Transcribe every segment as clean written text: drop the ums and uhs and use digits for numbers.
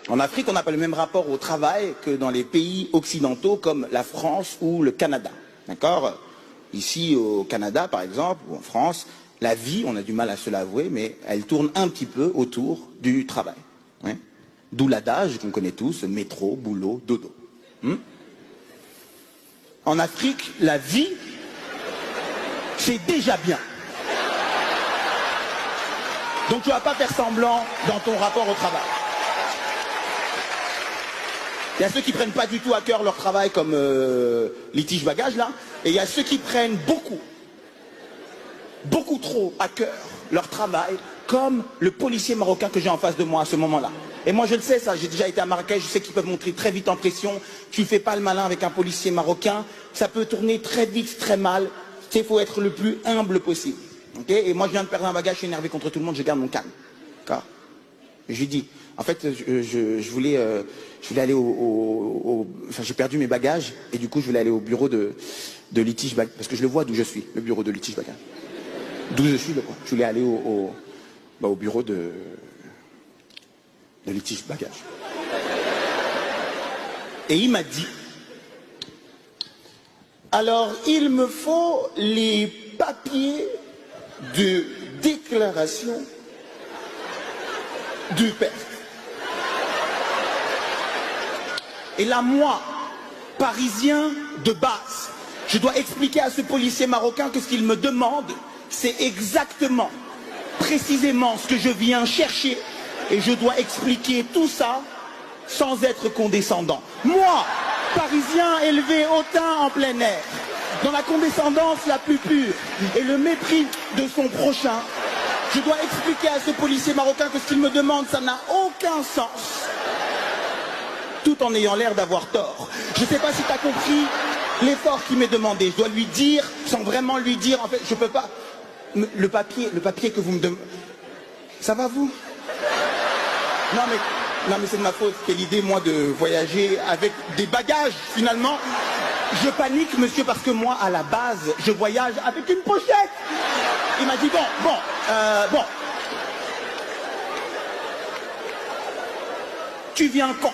En Afrique, on n'a pas le même rapport au travail que dans les pays occidentaux comme la France ou le Canada. D'accord? Ici, au Canada, par exemple, ou en France, la vie, on a du mal à se l'avouer, mais elle tourne un petit peu autour du travail. Ouais. D'où l'adage qu'on connaît tous, métro, boulot, dodo. En Afrique, la vie, c'est déjà bien. Donc tu ne vas pas faire semblant dans ton rapport au travail. Il y a ceux qui prennent pas du tout à cœur leur travail comme litige bagage là, et il y a ceux qui prennent beaucoup trop à cœur leur travail, comme le policier marocain que j'ai en face de moi à ce moment-là. Et moi je le sais ça, j'ai déjà été à Marrakech, je sais qu'ils peuvent monter très vite en pression, tu ne fais pas le malin avec un policier marocain, ça peut tourner très vite, très mal, il faut être le plus humble possible. Okay, et moi je viens de perdre un bagage, je suis énervé contre tout le monde, je garde mon calme. D'accord. Je lui dis, en fait, je voulais aller enfin, j'ai perdu mes bagages, et du coup, je voulais aller au bureau de litige bagage, parce que je le vois d'où je suis, le bureau de litige bagage. D'où je suis, je voulais aller au bureau de litige bagage. Et il m'a dit, alors, il me faut les papiers de déclaration du père. Et là, moi, parisien de base, je dois expliquer à ce policier marocain que ce qu'il me demande, c'est exactement, précisément ce que je viens chercher. Et je dois expliquer tout ça sans être condescendant. Moi, parisien élevé hautain en plein air, dans la condescendance la plus pure et le mépris de son prochain, je dois expliquer à ce policier marocain que ce qu'il me demande, ça n'a aucun sens, tout en ayant l'air d'avoir tort. Je ne sais pas si tu as compris l'effort qui m'est demandé. Je dois lui dire, sans vraiment lui dire, en fait, je ne peux pas. Le papier que vous me demandez. Ça va vous? Non mais c'est de ma faute. Quelle idée, moi, de voyager avec des bagages, finalement. Je panique, monsieur, parce que moi, à la base, je voyage avec une pochette. Il m'a dit, bon. Tu viens quand?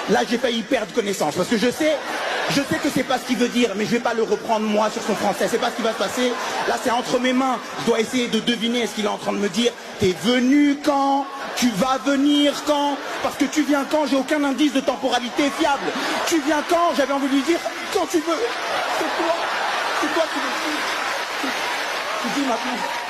Là, j'ai failli perdre connaissance, parce que je sais que c'est pas ce qu'il veut dire, mais je vais pas le reprendre, moi, sur son français. C'est pas ce qui va se passer. Là, c'est entre mes mains. Je dois essayer de deviner ce qu'il est en train de me dire. T'es venu quand? Tu vas venir quand? Parce que tu viens quand? J'ai aucun indice de temporalité fiable. Tu viens quand? J'avais envie de lui dire, quand tu veux. C'est toi qui le dis. Tu dis maintenant.